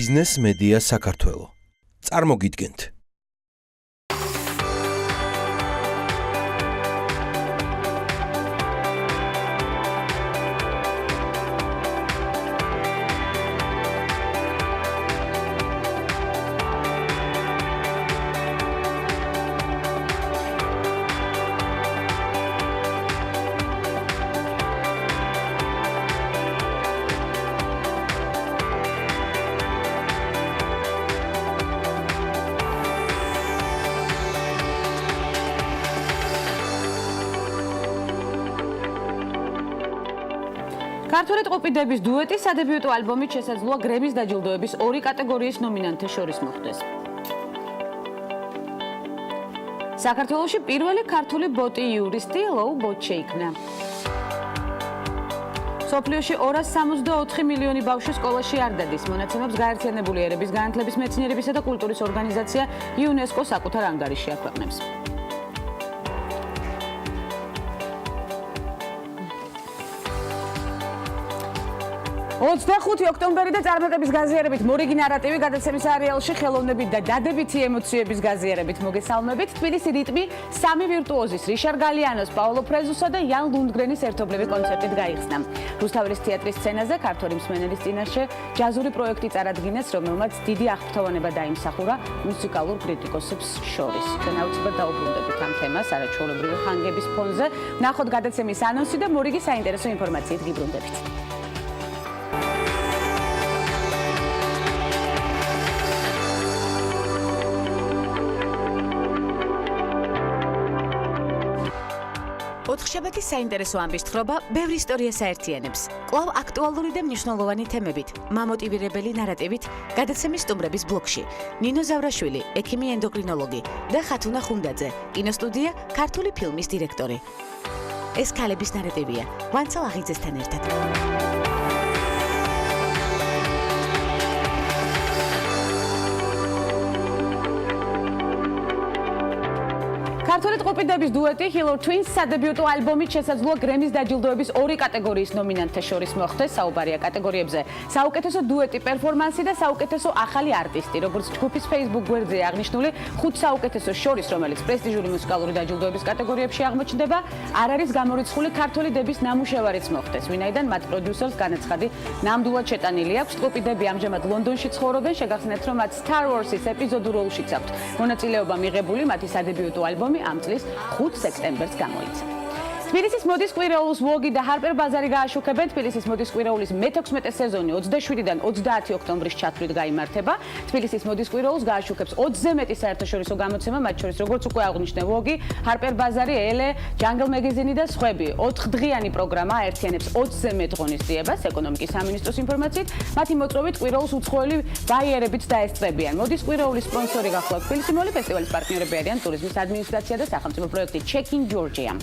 ბიზნეს მედია საქართველო. წარმოგიდგენთ. ქართული ტყუპიდების დუეტი სადებიუტო ალბომით შესაძლოა გრემის დაჯილდოების 2 კატეგორიის ნომინანტთა შორის მოხვდეს. საქართველოში პირველი ქართული ბოტი იურისტი ლოუ ბოტ შეიქმნა. სოფლიოში 264 მილიონი ბავშვი სკოლაში არ დადის. მონაცემებს გაერთიანებული ერების განათლების მეცნიერებისა და კულტურის ორგანიზაცია იუნესკო საკუთარ ანგარიშში აქვეყნებს. 25 ოქტომბერი და წარმატების გაზიარებით მორიგი ნარატივი გადაცემის არეალში ხელოვნებით და დადებითი ემოციების გაზიარებით მოგესალმებით. თბილისი რიტმი სამი ვირტუოზის რიშარ გალიანოს, პაოლო ფრეზუსა და იან ლუნდგრენის ერთობლივი კონცერტით გაიხსნა. რუსთაველის თეატრის სცენაზე ქართველი მსმენელის წინაშე ჯაზური პროექტი წარადგინეს, რომელმაც დიდი აღფრთოვანება დაიმსახურა მუსიკალურ კრიტიკოსებს შორის. ჩვენ აუცილებლად დაუბრუნდებით ამ თემას არაჩვეულებრივი ხანგების ფონზე. ნახოთ გადაცემის ანონსი და მორიგი საინტერესო ინფორმაციით გიბრუნდებით. ოთხშაბათის საინტერესო ამბის თხრობა ბევრი ისტორია საერთიანებს. კვლავ აქტუალური და მნიშვნელოვანი თემებით, მამოტივირებელი ნარატივით, გადაცემის სტუმრების ბლოკში. ნინო ზავრაშვილი, ექიმი ენდოკრინოლოგი და ხათუნა ხუნდაძე, კინოსტუდია ქართული ფილმის დირექტორი. ეს ქალების ნარატივია, ვანცალ აღიძესთან ერთად. ქართული ტყუპიდების დუეტი Hiller Twins სადებიუტო ალბომით შესაძლოა გრემის დაჯილდოების 2 კატეგორიის ნომინანტთა შორის მოხვდეს. საუბარია კატეგორიებზე საუკეთესო დუეტი პერფორმანსი და საუკეთესო ახალი არტისტი. როგორც ჯგუფის Facebook გვერდზე აღნიშნული, 5 საუკეთესო შორის, რომელიც პრესტიჟული მუსიკალური დაჯილდოების კატეგორიებში აღმოჩნდება, არ არის გამორიცხული ქართული დების ნამუშევარიც მოხვდეს, ვინაიდან მათ პროდიუსერს განაცხადი ნამდვილად შეტანილი აქვს. ტყუპიდები ამჟამად ლონდონში ცხოვრობენ, შეგახსენებთ, რომ მათ Star Wars-ის ეპიზოდურ როლშიც აქვთ მონაწილეობა მიღებული. მათი სადებიუტო ალბომი ამ წლის 5 სექტემბერს გამოიცა. თბილისის მოდის კვირეულის ვოგი და ჰარპერ ბაზარი გააშუქებენ. თბილისის მოდის კვირეულის მე-16 სეზონი 27-დან 30 ოქტომბრის ჩათვლით გაიმართება. თბილისის მოდის კვირეულს გააშუქებს 20-ზე მეტი საერთაშორისო გამოცემა, მათ შორის როგორც უკვე აღნიშნე ვოგი, ჰარპერ ბაზარი, ელე, ჯანგლ მეგაზინი და სხვები. 4დღიანი პროგრამა აერთიანებს 20-ზე მეტ ღონისძიებას. ეკონომიკის სამინისტროს ინფორმაციით, მათი მოწვევით კვირეულს უცხოელი ბაიერებიც დაესწრებიან. მოდის კვირეულის სპონსორი გახლავთ თბილისი მოლი, ფესტივალის პარტნიორები არიან ტურიზმის ადმინისტრაცია და სახელმწიფო პროექტი Check-in Georgia.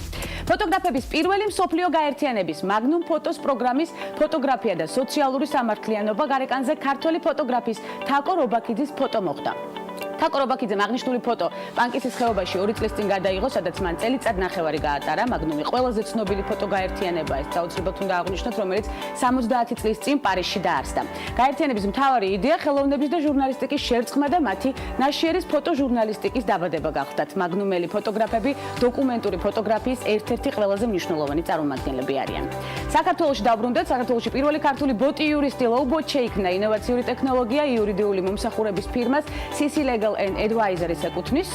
ფოტოგრაფების პირველი მსოფლიო გაერთიანების მაგნუმ ფოტოს პროგრამის ფოტოგრაფია და სოციალური სამართლიანობა გარეკანზე ქართველი ფოტოგრაფის თაკო რობაქიძის ფოტო მოხდა. თაკო რობაქიძემ აღნიშნული ფოტო პანკისის ხეობაში 2 წლის წინ გადაიღო, სადაც მან წელიწად ნახევარი გაატარა. მაგნუმი ყველაზე ცნობილი ფოტოგაერთიანებაა, ეს საოცრებად უნდა აღვნიშნოთ, რომელიც 70 წლის წინ პარიზში დაარსდა. გაერთიანების მთავარი იდეა ხელოვნების და ჟურნალისტიკის შერწყმა და მათი ნაშიერის ფოტოჟურნალისტიკის დაბადება გახდათ. მაგნუმელი ფოტოგრაფები დოკუმენტური ფოტოგრაფიის ერთ-ერთი ყველაზე მნიშვნელოვანი წარმომადგენლები არიან. საქართველოში დაბრუნდეთ. საქართველოში პირველი ქართული ბოტი იურისტი ლოუ ბოტ შეიქმნა. ინოვაციური ტექნოლოგია იურიდიული მომსახურების ფირმას CC Legal and Advisory-ს ეკუთვნის.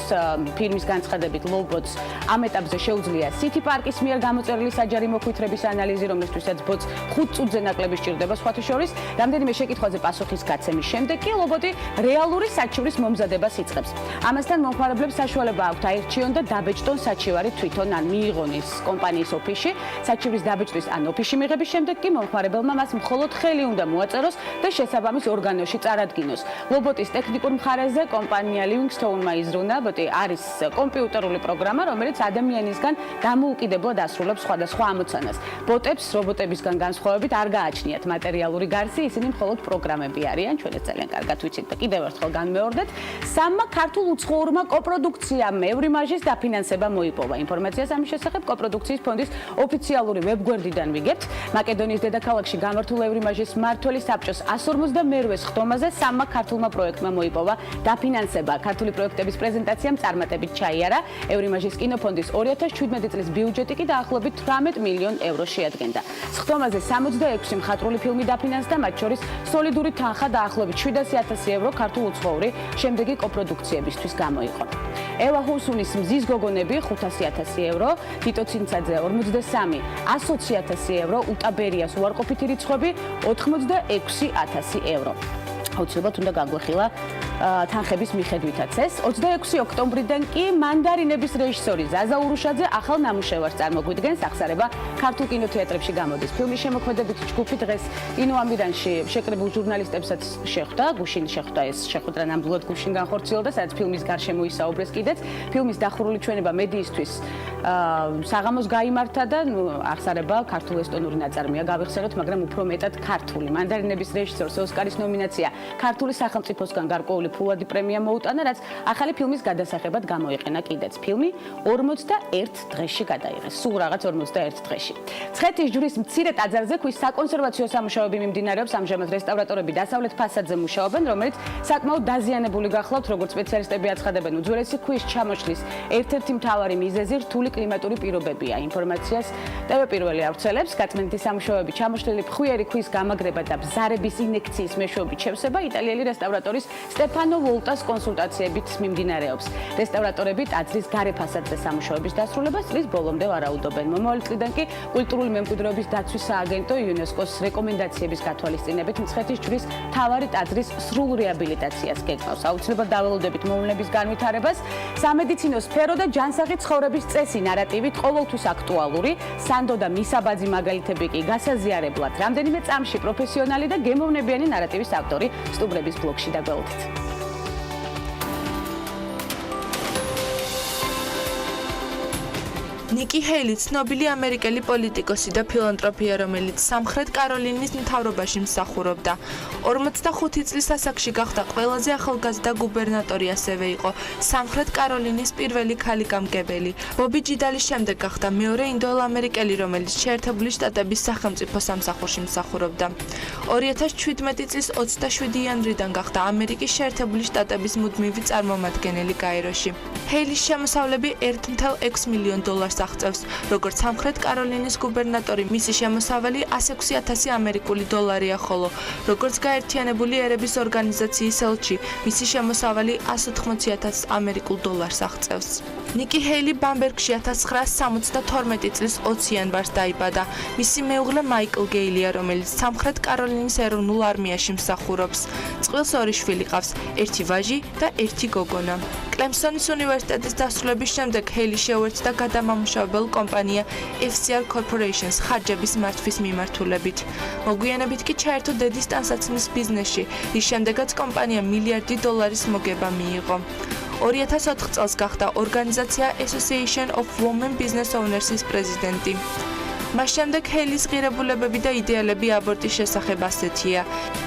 ფირმის განცხადებით ლოუ ბოტს ამ ეტაპზე შეუძლია City Park-ის მიერ გამოწერილი საჯარი მოხვითრების ანალიზი, რომლისთვისაც ბოტს 5 წუთზე ნაკლები სჭირდება სხვათა შორის. რამდენიმე შეკითხვაზე პასუხის გაცემის შემდეგ კი ლოუ ბოტი რეალური საჩივრის მომზადებას იწყებს. ამასთან მომხმარებლებს საშუალება აქვთ აირჩიონ და დაბეჭდონ საჩივარი თვითონ ან მიიღონ ის კომპანიის ოფისში. საჩივრის დაბეჭდვის ან ოფისში მიღების შემდეგ კი მომხმარებელმა მას მხოლოდ ხელი უნდა მოაწეროს და შესაბამის ორგანოში წარადგინოს. ლოუ ბოტის ტექნიკურ მხარეზე კომპანია ტანია ლივინგსტოუნმა იზრუნა, არის კომპიუტერული პროგრამა, რომელიც ადამიანისგან დამოუკიდებლად ასრულებს სხვადასხვა ამოცანას. ბოტებს რობოტებისგან განსხვავებით არ გააჩნიათ მატერიალური გარსი, ისინი მხოლოდ პროგრამები არიან, ჩვენ ეს ძალიან კარგად ვიცით და კიდევ ერთხელ განმეორდეთ. სამმა ქართულ უცხოურმა კოპროდუქციამ ევრიმაჟის დაფინანსება მოიპოვა. ინფორმაციას ამის შესახებ კოპროდუქციის ფონდის ოფიციალური ვებგვერდიდან ვიგებთ. მაკედონიის დედაქალაქში გამართულ ევრიმაჟის მმართველი საბჭოს 152-ე ხდომაზე სამმა ქართულმა პროექტმა მოიპოვა დაფინანსება. ქართული პროექტების პრეზენტაციამ წარმატებით ჩაიარა. ევრიმაჟის კინოფონდის 2017 წლის ბიუჯეტი კი დაახლოებით 18 მილიონ ევრო შეადგენდა. ხდომაზე 66 მხატვრული ფილმი დაფინანსდა, მათ შორის სოლიდური თანხა დაახლოებით 700,000 ევრო ქართულ უცხოური შემდეგი კოპროდუქციებისთვის გამოიყო. ევა ჰუსუნის მზის გოგონები 500,000 ევრო, თიტო ცინცაძე 43, 120,000 ევრო, უტაბერიას უარყოფითი რიცხვები 86,000 ევრო. აუცილებლად უნდა გაგვეხილა თანხების მიხედვითაც ეს. 26 ოქტომბრიდან კი მანდარინების რეჟისორი ზაზა ურუშაძე ახალ ნამუშევარს წარმოგვიდგენს, ახსარება ქართულ კინოთეატრებში გამოდის. ფილმის შემოქმედებითი ჯგუფი დღეს კინოამირანში შეკრებულ ჟურნალისტებსაც შეხვდა, გუშინ შეხვდა ეს შეხვედრა ნამდვილად გუშინ განხორციელდა, სადაც ფილმის გარშემო ისაუბრეს კიდეც. ფილმის დახურული ჩვენება მედიისთვის საღამოს გაიმართა და ახსარება ქართულ-ესტონური ნაწარმია გავიხსენოთ, მაგრამ უფრო მეტად ქართული. მანდარინების რეჟისორს ოსკარის ნომინაცია ქართული სახელმწიფოსგან გარკვეული ფულადი პრემია მოუტანა, რაც ახალი ფილმის გადასაღებად გამოიყენა კიდეც. ფილმი 41 დღეში გადაიღეს, სულ რაღაც 41 დღეში. ცხეთის ჯვრის მცირე ტაძარზე ქვის საკონსერვაციო სამუშაოები მიმდინარეობს, ამჟამად რესტავრატორები დასავლეთ ფასადზე მუშაობენ, რომელიც საკმაოდ დაზიანებული გახლავთ, როგორც სპეციალისტები აცხადებენ. უძველესი ქვის ჩამოშლის ერთ-ერთი მთავარი მიზეზი რთული კლიმატური პირობებია. ინფორმაციას ტევე პირველი ავრცელებს, გაწმენდითი სამუშაოები ჩამოშლილი ფხვიერი ქვის გამაგრება და ბზარების ინექციის მეშვეობით შევსება იტალიელი რესტავრატორის სტეფანო ვოლტას კონსულტაციებით მიმდინარეობს. რესტავრატორები ტაძრის გარე ფასადზე სამუშაოების დასრულებას წლის ბოლომდე ვარაუდობენ. მომავალი წლიდან კი კულტურული მემკვიდრეობის დაცვის სააგენტო იუნესკოს რეკომენდაციების გათვალისწინებით მცხეთის ჯვრის მთავარი ტაძრის სრულ რეაბილიტაციას გეკნავს. აუცილებლად დაველოდებით მოვლენების განვითარებას. სამედიცინო სფერო და ჯანსაღი ცხოვრების წესი ნარატივით ყოველთვის აქტუალური. სანდო და მისაბაძი მაგალითები კი გასაზიარებლად. რამდენიმე წამში პროფესიონალი და გემოვნებიანი ნარატივის ავტორი სტუბრების ბლოგში დაგველოდეთ. ნიკი ჰეილი ცნობილი ამერიკელი პოლიტიკოსი და ფილანთროპია, რომელიც სამხრეთ კაროლინის მთავრობაში მსახურობდა. 45 წლის ასაკში გახდა ყველაზე ახალგაზრდა გუბერნატორი, ასევე იყო სამხრეთ კაროლინის პირველი ქალი გამგებელი. ბობი ჯიდალის შემდეგ გახდა მეორე ინდოელ-ამერიკელი, რომელიც შეერთებული შტატების სახელმწიფო სამსახურში მსახურობდა. 2017 წლის 27 იანვრიდან გახდა ამერიკის შეერთებული შტატების მუდმივი წარმომადგენელი კაიროში. ჰეილის შემოსავლები 1,6 მილიონ დოლარს აღწევს. როგორც სამხრეთ კაროლინის გუბერნატორი, მისი შემოსავალი 106,000 ამერიკული დოლარია, ხოლო როგორც გაერთიანებული ერების ორგანიზაციის ელჩი, მისი შემოსავალი 180,000 ამერიკულ დოლარს აღწევს. ნიკი ჰეილი ბამბერგში 1972 წლის 20 იანვარს დაიბადა. მისი მეუღლე მაიკლ გეილია, რომელიც სამხრეთ კაროლინის ეროვნულ არმიაში მსახურობს. წყვილს 2 შვილი ყავს, 1 ვაჟი და 1 გოგონა. კლემსონის უნივერსიტეტის დასრულების შემდეგ ჰეილი შეუერთდა გადამამუშავებელ კომპანია FCR Corporations ხარჯების მართვის მიმართულებით. მოგვიანებით კი ჩაერთო დედის ტანსაცმლის ბიზნესში, რის შემდეგაც კომპანიამ $1 მილიარდი მოგება მიიღო. 2004 წელს გახდა ორგანიზაცია Association of Women Business Owners-ის პრეზიდენტი. მას შემდეგ ჰეილის ღირებულებები და იდეალები აბორტის შესახებ ასეთია.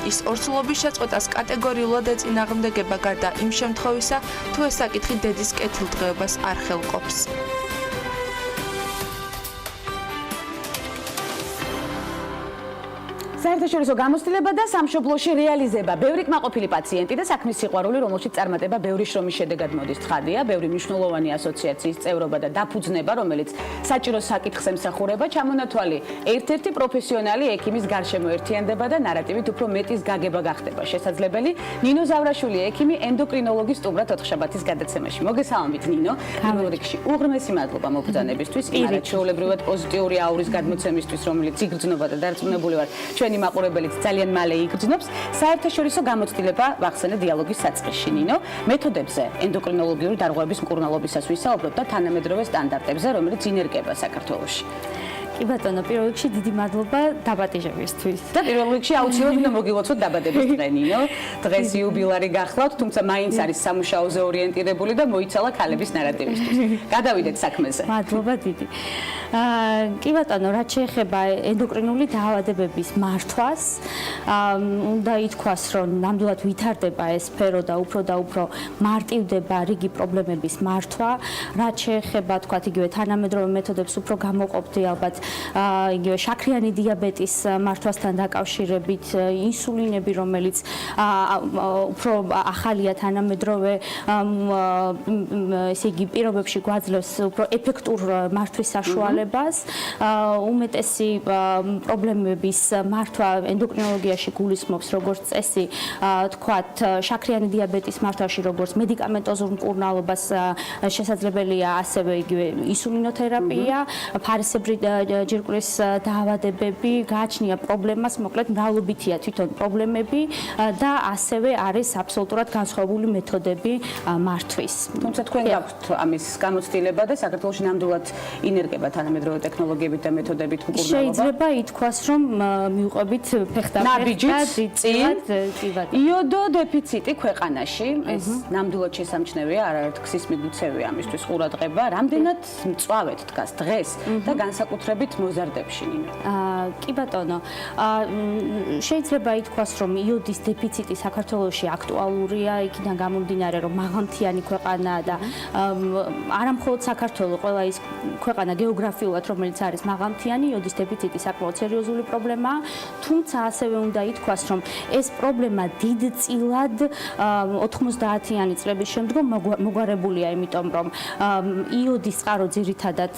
ის ორსულობის შეწყვეტას კატეგორიულად ეწინააღმდეგება, გარდა იმ შემთხვევისა, თუ ეს საკითხი დედის კეთილდღეობას არ ხელყოფს. საერთაშორისო გამოცდილება და სამშობლოში რეალიზება. ბევრი კმაყოფილი პაციენტი და საქმის სიყვარული, რომელშიც წარმატება ბევრი შრომის შედეგად მოდის, ცხადია. ბევრი მნიშვნელოვანი ასოციაციის წევრობა და დაფუძნება, რომელიც საჭირო საკითხს ემსახურება, ჩამონათვალი ერთ-ერთი პროფესიონალი ექიმის გარშემო ერთიანდება და ნარატივით უფრო მეტის გაგება გახდება შესაძლებელი. ნინო ზავრაშვილი, ექიმი, ენდოკრინოლოგი სტუმრად ოთხშაბათის გადაცემაში. მოგესალმებით, ნინო. პირველ რიგში უღრმესი მადლობა მობრძანებისთვის, იმათ ჩვეულებრივად პოზიტიური აურის გადმოცემისთვის, რომელიც იგრძნობა და დარწმუნებული ვარ, ჩვენი მაყურებელიც ძალიან მალე იგრძნობს. საერთაშორისო გამოცდილება ვახსენე დიალოგის საწყისში, ნინო, მეთოდებზე, ენდოკრინოლოგიური დარღვევების მკურნალობისას ვისაუბრებ და თანამედროვე სტანდარტებზე, რომელიც ინერგება საქართველოში. კი ბატონო, პირველ რიგში დიდი მადლობა დაბადებისთვის. და პირველ რიგში აუცილებლად უნდა მოგილოცოთ დაბადების დღენინო. დღეს იუბილარი გახლავთ, თუმცა მაინც არის სამუშაოზე ორიენტირებული და მოიცალა ქალების ნარატივისთვის. გადავიდეთ საქმეზე. მადლობა დიდი. კი ბატონო, რაც შეეხება ენდოკრინული დაავადებების მართვას, უნდა ითქვას, რომ ნამდვილად ვითარდება ეს სფერო და უფრო მარტივდება რიგი პრობლემების მართვა. რაც შეეხება, თქვათ, იგივე თანამედროვე მეთოდებს უფრო გამოყოფდი ალბათ იგივე შაქრიანი დიაბეტის მართვასთან დაკავშირებით, ინსულინები, რომელიც უფრო ახალია თანამედროვე ესე იგი პირობებში გვაძლევს უფრო ეფექტურ მართვის საშუალებას. უმეტესი პრობლემების მართვა ენდოკრინოლოგიაში გულისხმობს როგორც წესი, თქვათ, შაქრიანი დიაბეტის მართვაში როგორც მედიკამენტოზურ მკურნალობას შესაძლებელია ასევე იგივე ინსულინოთერაპია, ფარისებრი ჯირკვლის დაავადებები, გააჩნია პრობლემას, მოკლედ მრავლობითია თვითონ პრობლემები და ასევე არის აბსოლუტურად განსხვავებული მეთოდები მართვის. თუმცა თქვენ გაქვთ ამის გამოცდილება და საქართველოში ნამდვილად ინერგება თანამედროვე ტექნოლოგიებით და მეთოდებით მკურნალობა. შეიძლება ითქვას, რომ მივყვებით ფეხდაფეხად იოდო დეფიციტი ქვეყანაში, ეს ნამდვილად შესამჩნევია, არაერთ ქსის მიგუცევია ამისთვის ყურადღება. რამდენად მწვავედ დგას დღეს და განსაკუთრებით მოზარდებში? კი ბატონო, შეიძლება ითქვას, რომ იოდის დეფიციტი საქართველოში აქტუალურია, იქიდან გამომდინარე, რომ მაღალმთიანი ქვეყანაა და არა მხოლოდ საქართველო, ყველა ის ქვეყანა გეოგრაფიულად, რომელიც არის მაღალმთიანი, იოდის დეფიციტი საკმაოდ სერიოზული პრობლემაა, თუმცა ასევე უნდა ითქვას, რომ ეს პრობლემა დიდწილად 90-იანი წლების შემდგომ მოგვარებულია, იმიტომ რომ იოდის წყარო ძირითადად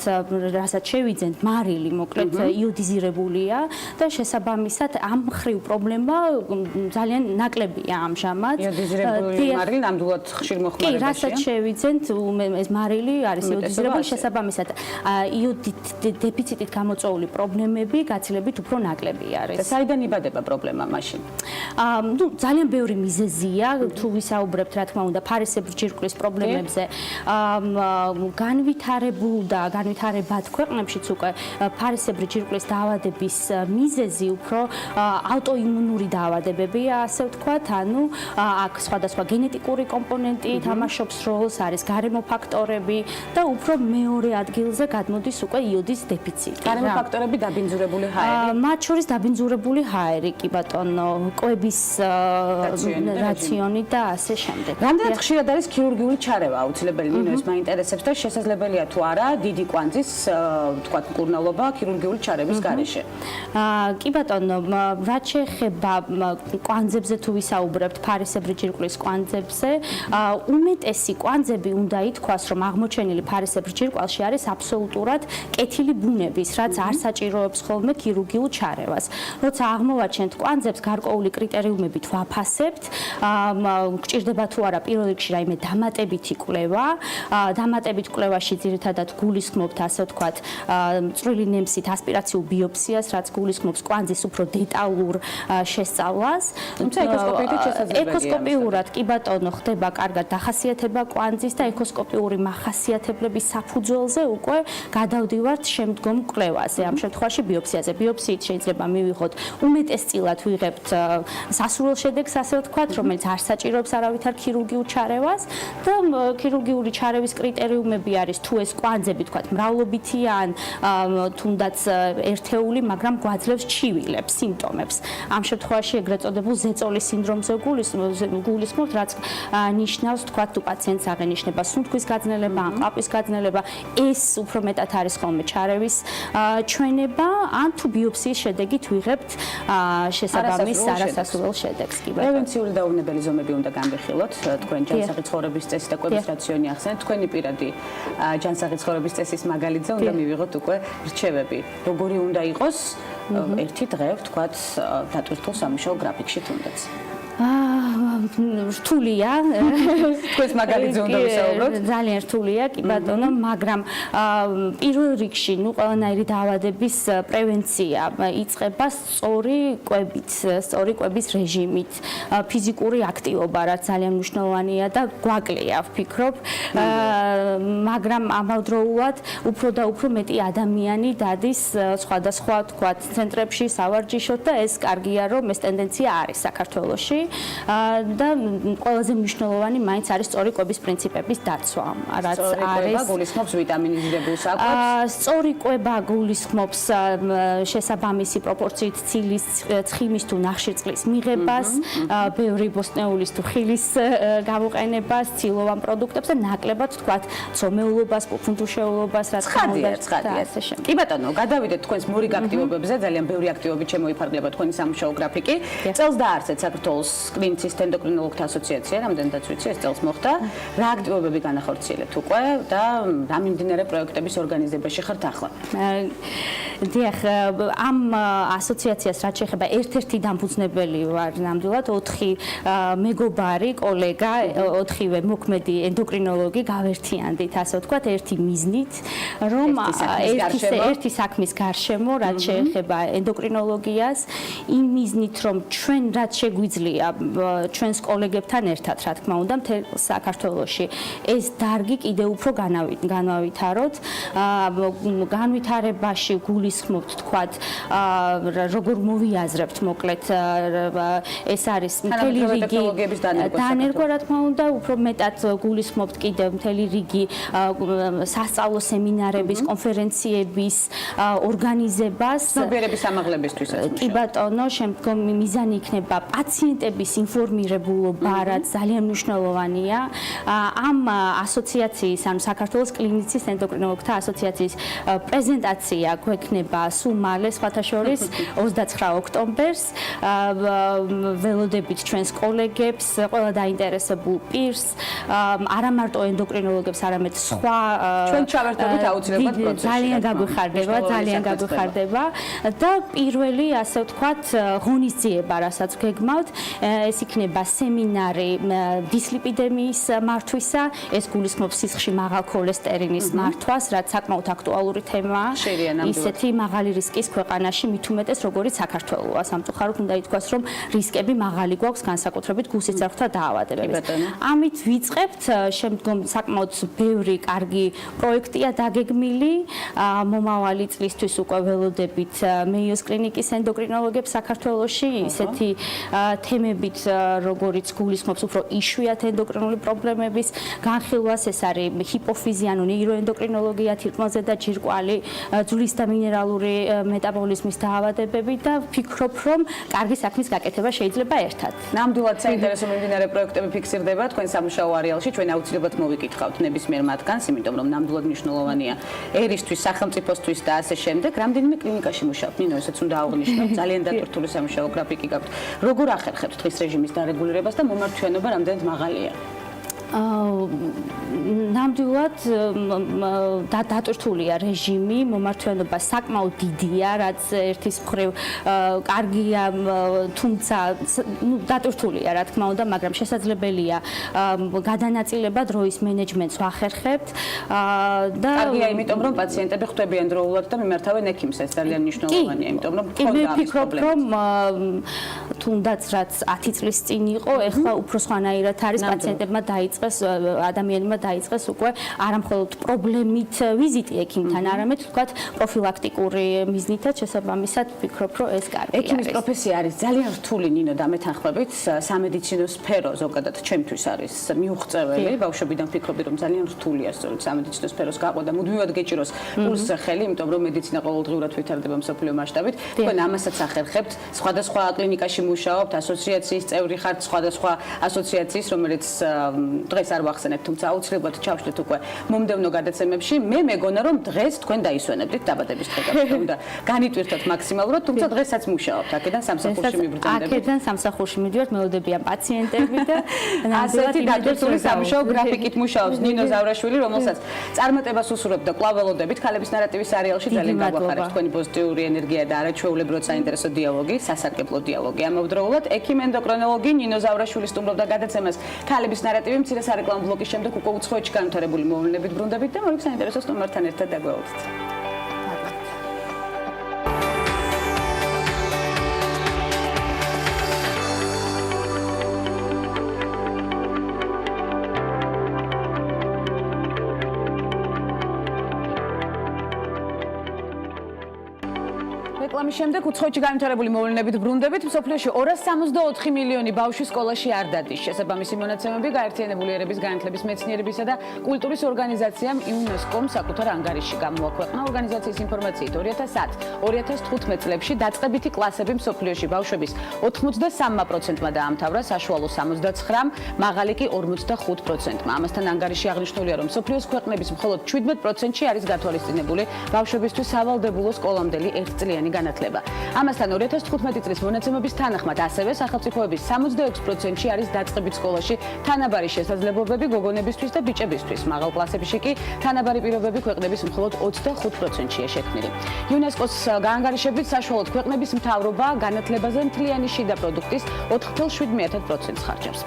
რასაც შევიძენთ, მარილი, მოკლედ იოდიზირებულია და შესაბამისად ამ მხრივ პრობლემა ძალიან ნაკლებია ამჟამად. იოდიზირებული მარილი ნამდვილად ხშირ მოხმარებაშია. კი, რასაც შევიძენთ, ეს მარილი არის იოდიზირებული, შესაბამისად იოდით დეფიციტით გამოწვეული პრობლემები გაცილებით უფრო ნაკლები არის. საიდან იბადება პრობლემა მაშინ? ძალიან ბევრი მიზეზია, თუ ვისაუბრებთ, რა თქმა უნდა, ფარისებრი ჯირკვლის პრობლემებზე. განვითარებულ და განვითარებად ქვეყნებშიც უკვე ფარისებრი ჯირკვლის დაავადების მიზეზი უფრო ავტოიმუნური დაავადებებია, ასე ვთქვათ, ანუ აქ სხვადასხვა გენეტიკური კომპონენტი თამაშობს როლს, არის გარემო ფაქტორები და უფრო მეორე ადგილზე გადმოდის უკვე იოდის დეფიციტი. გარემო ფაქტორები დაბინძურებული ჰაერი. მათ შორის დაბინძურებული ჰაერი, კი ბატონო, კვების რაციონი და ასე შემდეგ. რამდენად ხშირად არის ქირურგიული ჩარევა აუცილებელი? ნინო, ეს მაინტერესებს და შესაძლებელია თუ არა დიდი კვანძის, თქვათ, მკურნალობა ქირურგიული ჩარების გარეშე? კი ბატონო, რაც შეეხება კვანძებზე თუ ვისაუბრებთ, ფარისებრი ჯირკვლის კვანძებზე, უმეტესი კვანძები უნდა ითქვას, რომ აღმოჩენილი ფარისებრი ჯირკვალში არის აბსოლუტურად კეთილი ბუნების, რაც არ საჭიროებს ხოლმე ქირურგიულ ჩარევას. როცა აღმოვაჩენთ კვანძებს, გარკვეული კრიტერიუმებით ვაფასებთ, გჭირდება თუ არა პირველ რიგში რაიმე დამატებითი კვლევა. დამატებით კვლევაში ძირითადად გულისხმობთ, ასე ვთქვათ, წვრილი ნემსით ასპირაციულ ბიოპსიას, რაც გულისხმობს კვანძის უფრო დეტალურ შესწავლას. თუმცა ეკოსკოპიურად შესაძლებელია. ეკოსკოპიურად კი ბატონო ხდება კარგად დახასიათება კვანძის და ეკოსკოპიური მახასიათებლების საფუძველზე უკვე გადავდივართ შემდგომ კვლევაზე, ამ შემთხვევაში ბიოპსიაზე. ბიოპსიით შეიძლება მივიღოთ უმეტესწილად ვიღებთ სასურველ შედეგს, ასე ვთქვათ, რომელიც არ საჭიროებს არავითარ ქირურგიულ ჩარევას და ქირურგიული ჩარევის კრიტერიუმები არის თუ ეს კვანძები, ვთქვათ, მრავლობითია ან თუნდაც ერთეული, მაგრამ გვაძლევს ჩივილებს, სიმპტომებს. ამ შემთხვევაში ეგრეთ წოდებულ ზეწოლის სინდრომზე გულისხმობთ, რაც ნიშნავს, ვთქვათ, თუ პაციენტს აღენიშნება სუნთქვის გაძნელება, ან ყლაპის გაძნელება, ეს უფრო მეტად არის ხოლმე ჩარევის ჩვენება, ან თუ ბიოპსიის შედეგით ვიღებთ შესაბამის არასასურველ შედეგს. პრევენციული დაუნებელი ზომები უნდა განვიხილოთ, თქვენ ჯანსაღი ცხოვრების წესი და კვების რაციონი ახსენეთ, თქვენი პირადი ჯანსაღი ცხოვრების წესის მაგალითზე უნდა მივიღოთ უკვე რჩევები. როგორი უნდა იყოს ერთი დღე, ვთქვათ, დატვირთულ სამუშაო გრაფიკში თუნდაც? რთულია. თქვენს მაგალითზე უნდა ვისაუბროთ. ძალიან რთულია, კი ბატონო, მაგრამ პირველ რიგში, ყველანაირი დაავადების პრევენცია იწყება სწორი კვების რეჟიმით, ფიზიკური აქტივობა, რაც ძალიან მნიშვნელოვანია და გვაკლია, ვფიქრობ. მაგრამ ამავდროულად უფრო და უფრო მეტი ადამიანი დადის სხვადასხვა, თქვათ, ცენტრებში, სავარჯიშოდ და ეს კარგია, რომ ეს ტენდენცია არის საქართველოში და ყველაზე მნიშვნელოვანი მაინც არის სწორი კვების პრინციპების დაცვა, რაც არის გულისხმობს ვიტამინის დებულს აქვს. სწორი კვება გულისხმობს შესაბამისი პროპორციით ცილის, ცხიმის თუ ნახშირწყლის მიღებას, ბევრი ბოსტნეულის თუ ხილის გამოყენებას, ცილოვან პროდუქტებს და ნაკლებად, თქვათ, ცომეულობას, ფუფუნთუშეულობას, რაც ცხადია. კი ბატონო, გადავიდეთ თქვენს მორიგ აქტივობებზე, ძალიან ბევრი აქტივობით შემოიფარგლება თქვენი სამუშაო გრაფიკი. წელს დაარსეთ საქართველოს კლინიკის ენდოკრინოლოგთა ასოციაცია, რამდენადაც ვიცი, ეს წელს მოხდა. რა აქტივობები განახორციელებთ უკვე და რა მიმდინარე პროექტების ორგანიზებაში ხართ ახლა? დიახ, ამ ასოციაციას რაც შეეხება ერთ-ერთი დამფუძნებელი ვარ ნამდვილად 4 მეგობარი, კოლეგა, 4-ვე მოქმედი ენდოკრინოლოგი გავერთიანდით, ასე ვთქვათ, ერთი მიზნით, რომ ერთი საქმის გარშემო, რაც შეეხება ენდოკრინოლოგიას, იმ მიზნით, რომ ჩვენ რაც შეგვიძლია ჩვენს კოლეგებთან ერთად, რა თქმა უნდა, მთელ საქართველოში ეს დარგი კიდე უფრო განავითაროთ. განვითარებაში გულისხმობთ, თქვათ, როგორ მოვიაზრებთ, მოკლედ, ეს არის მთელი რიგი დანერგვა, რა თქმა უნდა, უფრო მეტად გულისხმობთ კიდე მთელი რიგი სასწავლო სემინარების, კონფერენციების ორგანიზებას. ცნობიერების ამაღლებისთვისაც. კი ბატონო, შემდგომ მიზანი იქნება პაციენტების ინფორმირებულობა, რაც ძალიან მნიშვნელოვანია. ამ ასოციაციის, ანუ საქართველოს კლინიკის ენდოკრინოლოგთა ასოციაციის პრეზენტაცია გვექნება სულ მალე, სხვათა შორის 29 ოქტომბერს. ველოდებით ჩვენს კოლეგებს, ყველა დაინტერესებულ პირს, არა მარტო ენდოკრინოლოგებს, არამედ სხვა ჩვენ ჩავერთებით აუცილებლად პროცესში. ძალიან გაგვიხარდება და პირველი, ასე ვთქვათ, ღონისძიება, რასაც გეგმავთ, ეს იქნება სემინარი დისლიპიდემიის მართვისა, ეს გულისხმობს სისხლში მაღალ ქოლესტერინის მართვას, რაც საკმაოდ აქტუალური თემაა. ისეთი მაღალი რისკის ქვეყანაში, მით უმეტეს როგორიც საქართველოა. სამწუხაროდ უნდა ითქვას, რომ რისკები მაღალი გვაქვს განსაკუთრებით გულსიცრცხლთა დაავადებების. ამით ვიწყებთ, შემდგომ საკმაოდ ბევრი კარგი პროექტია დაგეგმილი. მომავალი წლისთვის უკვე ველოდებით მეიოს კლინიკის ენდოკრინოლოგებს საქართველოში, ისეთი თემებით, როგორიც გულისხმობს უფრო იშვიათ ენდოკრინული პრობლემების განხილვას, ეს არის ჰიპოფიზი, ანუ ნეიროენდოკრინოლოგია, თირკმელზე და ჯირკვალი, ძვლის და მინერალური მეტაბოლიზმის დაავადებები და ვფიქრობ, რომ კარგი საქმის გაკეთება შეიძლება ერთად. ნამდვილად საინტერესო მიმდინარე პროექტები ფიქსირდება თქვენ სამუშაო არეალში, ჩვენ აუცილებლად მოვიკითხავთ ნებისმიერ მათგანს, იმიტომ რომ ნამდვილად მნიშვნელოვანია ერისთვის, სახელმწიფოსთვის და ასე შემდეგ. რამდენიმე კლინიკაში მუშაობთ, ნინო, ესეც უნდა აღვნიშნოთ, ძალიან დატვირთული სამუშაო გრაფიკი გაქვთ. როგორ ახერხებთ დღის რეჟიმის დარეგულირებას და მომართვიანობა რამდენად მაღალია? ნამდვილად დატვირთულია რეჟიმი, მომართვიანობა საკმაოდ დიდია, რაც ერთის მხრივ კარგია, თუმცა დატვირთულია, რა თქმა უნდა, მაგრამ შესაძლებელია გადანაწილება დროის მენეჯმენტს ვახერხებთ და კარგია, იმიტომ რომ პაციენტები ხვდებიან დროულად და მიმართავენ ექიმს, ეს ძალიან მნიშვნელოვანია, იმიტომ რომ მე ვფიქრობ, რომ თუნდაც რაც 10 წლის წინ იყო, ეხლა უფრო სხვანაირად არის, პაციენტებმა დაიწყეს, ადამიანებმა დაიწყეს უკვე არამხოლოდ პრობლემით ვიზიტი ექიმთან, არამედ თქვათ პროფილაქტიკური მიზნითაც შესაბამისად ვფიქრობ, რომ ეს კარგი არის. ექიმის პროფესია არის ძალიან რთული, ნინო, და მეთანხმებით, სამედიცინო სფერო ზოგადად ჩემთვის არის მიუღწეველი. ბავშვობიდან ვფიქრობდი, რომ ძალიან რთულია სწორედ სამედიცინო სფეროს გაყვა და მუდმივად გეჭიროს პულსზე ხელი, იმიტომ რომ მედიცინა ყოველდღიურად ვითარდება მსოფლიო მასშტაბით. თქვენ ამასაც ახერხებთ, სხვადასხვა კლინიკაში მუშაობთ, ასოციაციის წევრი ხართ, სხვადასხვა ასოციაციის, რომელიც დღეს არ ვახსენებ, თუმცა აუცილებლად ჩავშლით უკვე მომდევნო გადაცემებში. მე მეგონა, რომ დღეს თქვენ დაისვენებდით დაბადების დღე და განიტვირთოთ მაქსიმალურად, თუმცა დღესაც მუშაობთ. აქედან სამსახურში მიბრძანდებით. აქედან სამსახურში მივდივართ, მელოდებიან პაციენტები და ასეთი დატვირთული სამუშაო გრაფიკით მუშაობს ნინო ზავრაშვილი, რომელსაც წარმატებას უსურვებთ და კვლავ ველოდებით ქალების ნარატივის სერიალში ძალიან გაგვახარებს თქვენი პოზიტიური ენერგია და არაჩვეულებრივად საინტერესო დიალოგი, სასარგებლო დიალოგი. ამავდროულად ექიმ ენდოკრინოლოგი ნინო ზავრაშვილი სტუმრობდა გადაცემას ქალების ნარატივი მცირე სარეკლამო ბლოკის შემდეგ უკვე უცხოეთში განვითარებული მოვლენებით ბრუნდებით და მოიქ საინტერესო სტუმართან ერთად დაგვეულოთ. რეკლამის შემდეგ უცხოეთში განვითარებული მოვლენებით ბრუნდებით. მსოფლიოში 264 მილიონი ბავშვი სკოლაში არ დადის. შესაბამისი მონაცემები გაერთიანებული ერების განათლების მეცნიერებისა და კულტურის ორგანიზაციამ იუნესკომ საკუთარ ანგარიშში გამოაქვეყნა. ორგანიზაციის ინფორმაციით 2010-2015 წლებში დაწყებითი კლასები მსოფლიოში ბავშვების 83%-მა დაამთავრა, საშუალო 79, მაღალი კი 45%-მა. ამასთან ანგარიში აღნიშნულია, რომ მსოფლიოს ქვეყნების მხოლოდ 17%-ში არის გათვალისწინებული ბავშვებისთვის სავალდებულო სკოლამდელი ერთწლიანი განათლება. ამასთან 2015 წლის მონაცემების თანახმად ასევე სახელმწიფოების 66%-ში არის დაწყებით სკოლაში თანაბარი შესაძლებლობები გოგონებისთვის და ბიჭებისთვის. მაღალ კლასებში კი თანაბარი პირობები ქვეყნების მხოლოდ 25%-შია შექმნილი. იუნესკოს გაანგარიშებით საშუალოდ ქვეყნების მთავრობა განათლებაზე მთლიანი შიდა პროდუქტის 4,7%-ს ხარჯავს.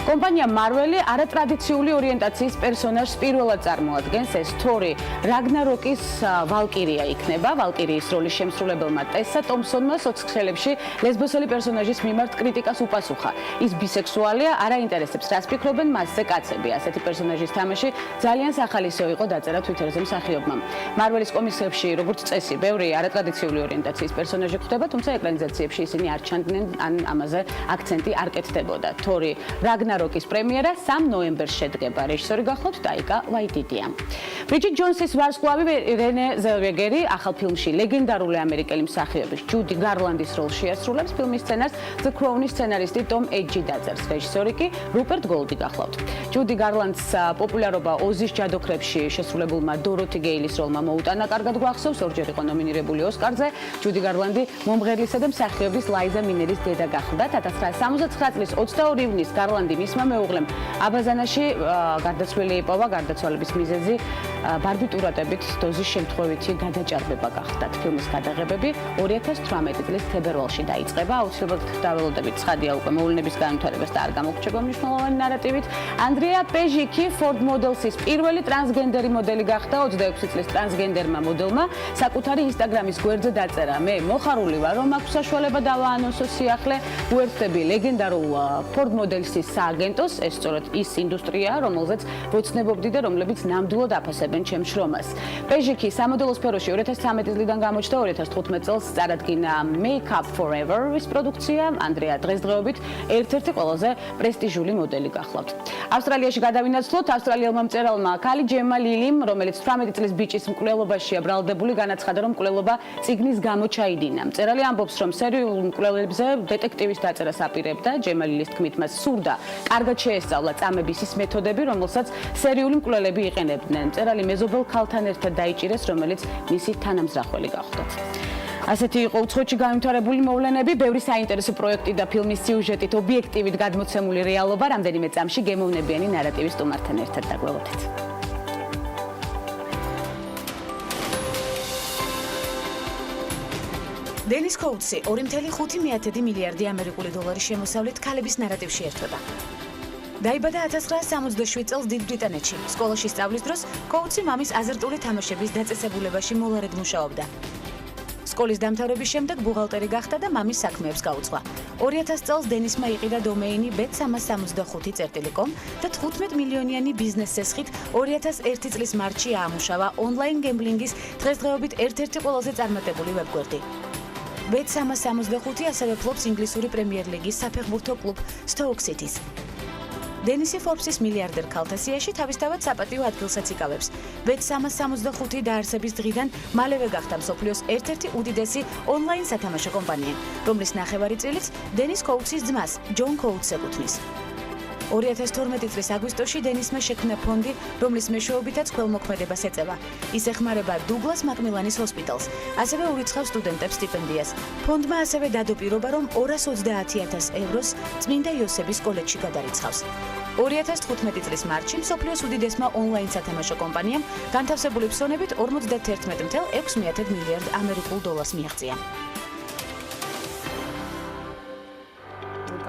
კომპანია Marvel არატრადიციული ორიენტაციის პერსონაჟს პირველად წარმოადგენს. ეს თორი რაგნაროკის ვალკირია იქნება. ვალკირიის როლის შემსრულებელმა ტესა ტომსონმა სოციალებში ლესბოსელი პერსონაჟის მიმართ კრიტიკას უპასუხა. ის ბისექსუალია, არ აინტერესებს რას ფიქრობენ მასზე კაცები. ასეთი პერსონაჟის თამაში ძალიან სახალისო იყო დაწერა Twitter-ზე მსახიობმა. Marvel-ის კომიქსებში, როგორც წესი, ბევრი არატრადიციული ორიენტაციის პერსონაჟი გვხვდება, თუმცა ეკრანიზაციებში ისინი არ ჩანდნენ, ან ამაზე აქცენტი არ კეთდებოდა. თორი რაგნაროკის პრემიერა 3 ნოემბერს შედგება. რეჟისორი გახლავთ ტაიკა ვაიტიტია. ბრიჯიტ ჯონსის ვარსკვლავი რენე ზელვეგერი ახალ ფილმში ლეგენდარული ამერიკელი მსახიობის ჯუდი გარლანდის როლს შეასრულებს. ფილმის სცენარს The Crown-ის სცენარისტი ტომ ეიჯი დაწერს. რეჟისორი კი რუპერტ გოლდი გახლავთ. ჯუდი გარლანდის პოპულარობა ოზის ჯადოქრებში შესრულებულმა დოროთი გეილის როლმა მოუტანა, კარგად გვახსოვს, ორჯერ იყო ნომინირებული ოსკარზე. ჯუდი გარლანდი მომღერლისა და მსახიობის ლაიზა მინერის დედა გახდა. 1979 წლის 22 ივნისს გარლანდი მისმა მეუღლემ აბაზანაში გარდაცვლილი იპოვა. გარდაცვალების მიზეზი ბარბიტურატებით დოზის შემთხვევითი გადაჭარბება გახდათ. ფილმის გადაღებები 2018 წლის თებერვალში დაიწყება. აუცილებლად დაველოდებით ცხადია უკვე მოვლენების განვითარებას და არ გამოგრჩება მნიშვნელოვანი ნარატივით. ანდრეა პეჟიკი Ford Models-ის პირველი ტრანსგენდერი მოდელი გახდა. 26 წლის ტრანსგენდერმა მოდელმა საკუთარი Instagram-ის გვერდზე დაწერა: მე მოხარული ვარ, რომ აქვს საშუალება დავაანონსო სიახლე, უერთდები ლეგენდარულ Ford Models-ის სააგენტოს. ეს სწორედ ის ინდუსტრია, რომელზეც ვოცნებობდი და რომლებიც ნამდვილად აფასებენ ჩემ შრომას. პეჟიკი სამოდელო სფეროში 2013 წლიდან გამოჩნდა, 2015 წელს წარადგინა Make Up Forever-ის პროდუქცია. ანდრეა დღესდღეობით ერთ-ერთი ყველაზე პრესტიჟული მოდელი გახლავთ. ავსტრალიაში გადავინაცვლოთ. ავსტრალიელმა მწერალმა ქალი ჯემა ლილიმ, რომელიც 18 წლის ბიჭის მკვლელობაშია ბრალდებული, განაცხადა, რომ მკვლელობა წიგნის გამო ჩაიდინა. მწერალი ამბობს, რომ სერიულ მკვლელებზე დეტექტივის დაწერას აპირებდა. ჯემა ლილის თქმით, მას სურდა კარგად შეესწავლა წამების ის მეთოდები, რომელსაც სერიული მკვლელები იყენებდნენ. მწერალი მეზობელ ქალთან ერთად დაიჭირეს, რომელიც მისი თანამზრახველი გახდათ. ასეთი იყო უცხოეთში განვითარებული მოვლენები, ბევრი საინტერესო პროექტი და ფილმის სიუჟეტით ობიექტივით გადმოცემული რეალობა. რამდენიმე წამში გემოვნებიანი ნარატივის სტუმართან ერთად დაგველოდეთ. დენის კოუთსი 2.5 მილიარდი ამერიკული დოლარის შემოსავლით ქალების ნარატივში ერთვება. დაიბადა 1967 წელს დიდ ბრიტანეთში. სკოლაში სწავლის დროს კოუთსი მამის აზარტული თამაშების დაწესებულებაში მოლარედ მუშაობდა. სკოლის დამთავრების შემდეგ ბუღალტერი გახდა და მამის საქმეებს გაუძღვა. 2000 წელს დენისმა იყიდა დომეინი bet365.com და 15 მილიონიანი ბიზნეს სესხით 2001 წლის მარტში აამუშავა ონლაინ გემბლინგის დღესდღეობით ერთ-ერთი ყველაზე წარმატებული ვებგვერდი. bet365 ასევე ფლობს ინგლისური პრემიერ ლიგის საფეხბურთო კლუბ Stoke City-ს. დენისი Forbes-ის მილიარდერ ქალთა სიაში თავისთავად საპატიო ადგილსაც იკავებს. bet365 დაარსების დღიდან მალევე გახდა მსოფლიოს ერთ-ერთი უდიდესი ონლაინ სათამაშო კომპანია, რომლის ნახევარი წილიც დენის კოუთსის ძმას, ჯონ კოუთსს ეკუთვნის. 2012 წლის აგვისტოში დენისმა შექმნა ფონდი, რომლის მეშვეობითაც ქველმოქმედებას ეწევა. ის ეხმარება დუგლას მაკმილანის ჰოსპიტალს, ასევე ურიცხავს სტუდენტებს სტიპენდიას. ფონდმა ასევე დადო პირობა, რომ 230,000 ევროს წმინდა იოსების კოლეჯში გადარიცხავს. 2015 წლის მარტში მსოფლიოს უდიდესმა ონლაინ სათამაშო კომპანიამ განთავსებული ფსონებით 51.6 მილიარდ ამერიკულ დოლარს მიაღწია.